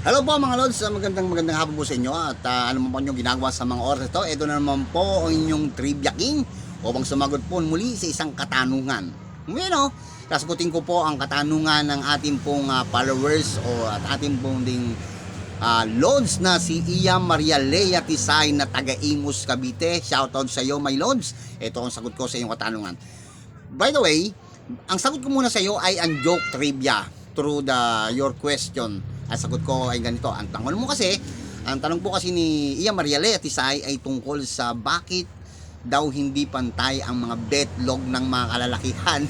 Hello po mga lods, magandang hapon po sa inyo at ano man po inyong ginagawa sa mga oras ito. Ito na naman po ang inyong Trivia King upang sumagot po muli sa isang katanungan. Ngayon sasagutin ko po ang katanungan ng ating pong followers at ating pong ding lods na si Iya Maria Lea Tisay na taga Imus, Cavite. Shoutout sa iyo my lods. Ito ang sagot ko sa inyong katanungan. By the way, ang sagot ko muna sa iyo ay ang joke trivia through your question. Ang sagot ko ay ganito. Ang tanong po kasi ni Iya Maria Lea Tisay ay tungkol sa bakit daw hindi pantay ang mga betlog ng mga kalalakihan.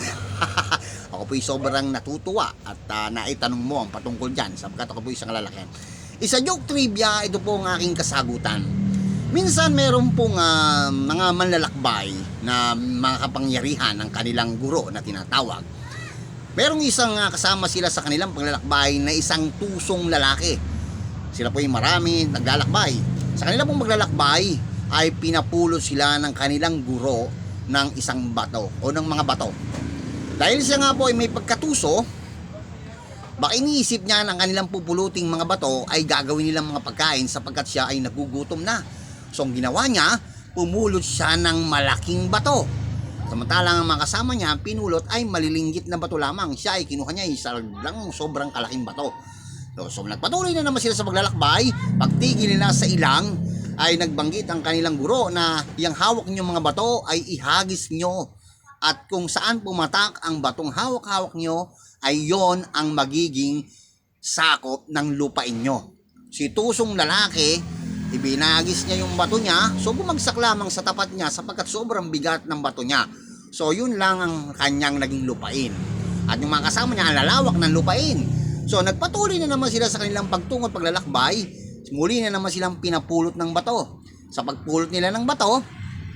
Ako po'y sobrang natutuwa at naitanong mo ang patungkol dyan sapagkat ako po'y isang kalalakihan. Isa joke trivia, ito po ang aking kasagutan. Minsan meron pong mga manlalakbay na mga kapangyarihan ng kanilang guro na tinatawag. Merong isang kasama sila sa kanilang paglalakbay na isang tusong lalaki. Sila po yung marami naglalakbay. Sa kanila pong maglalakbay ay pinapulot sila ng kanilang guro ng isang bato o ng mga bato. Dahil siya nga po ay may pagkatuso, baka iniisip niya ng kanilang pupuluting mga bato ay gagawin nilang mga pagkain sapagkat siya ay nagugutom na. So ang ginawa niya, pumulot siya ng malaking bato. Samantalang ang mga kasama niya, pinulot ay malilinggit na bato lamang. Siya ay kinuha niya sobrang kalaking bato. So nagpatuloy na naman sila sa paglalakbay. Pagtigil nila sa ilang, ay nagbanggit ang kanilang guro na yung hawak niyo mga bato ay ihagis nyo. At kung saan pumatak ang batong hawak-hawak nyo, ay yon ang magiging sakop ng lupain nyo. Si tusong lalaki, ibinagis niya yung bato niya, so bumagsak lamang sa tapat niya sapagkat sobrang bigat ng bato niya. So yun lang ang kanyang naging lupain. At yung mga kasama niya, ang lalawak ng lupain. So nagpatuloy na naman sila sa kanilang pagtungo at paglalakbay. Muli na naman silang pinapulot ng bato. Sa pagpulot nila ng bato,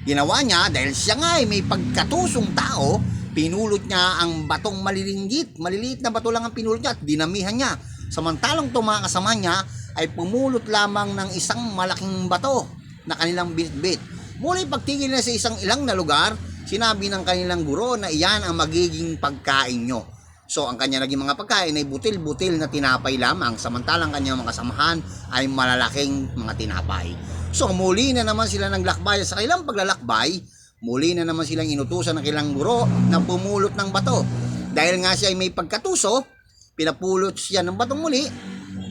ginawa niya, dahil siya nga ay may pagkatusong tao, pinulot niya ang batong malilinggit. Maliliit na bato lang ang pinulot niya at dinamihan niya. Samantalang itong mga kasama niya ay pumulot lamang ng isang malaking bato na kanilang bitbit. Muli pagtigil na sa isang ilang na lugar, sinabi ng kanilang guro na iyan ang magiging pagkain nyo. So ang kanya naging mga pagkain ay butil-butil na tinapay lamang, samantalang kanyang mga kasamahan ay malalaking mga tinapay. So muli na naman sila naglakbay sa kanilang paglalakbay, muli na naman silang inutusan ng kanilang guro na pumulot ng bato. Dahil nga siya ay may pagkatuso, pinapulot siya ng batong muli.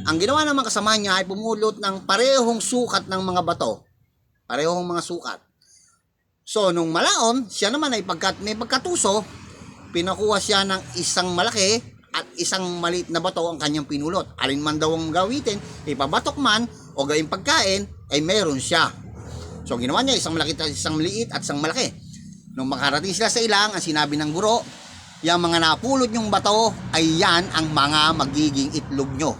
Ang ginawa ng mga kasama niya ay pumulot ng parehong sukat ng mga bato. Parehong mga sukat. So, nung malaon, siya naman ay may pagkatuso, pinakuha siya ng isang malaki at isang maliit na bato ang kanyang pinulot. Alin man daw ang gawitin, ipabatok man o gawing pagkain, ay meron siya. So, ginawa niya isang malaki, isang maliit at isang malaki. Nung makarating sila sa ilang, ang sinabi ng guro, yung mga napulot yung bato ay yan ang mga magiging itlog nyo.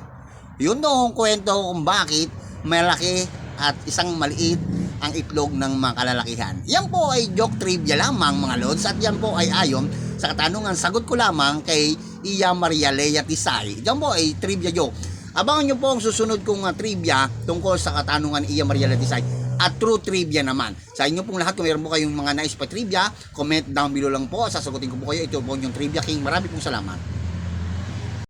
Yun doon kwento kung bakit malaki at isang maliit ang itlog ng mga kalalakihan. Yan po ay joke trivia lamang mga lods at yan po ay ayon sa katanungan sagot ko lamang kay Iya Maria Lea Tisay. Yan po ay trivia joke. Abangan nyo po ang susunod kong trivia tungkol sa katanungan ni Iya Maria Lea Tisay at true trivia naman. Sa inyo pong lahat, kung meron po kayong mga nais pa trivia, comment down below lang po. Sasagutin ko po kayo. Ito po yung Trivia King. Marami pong salamat.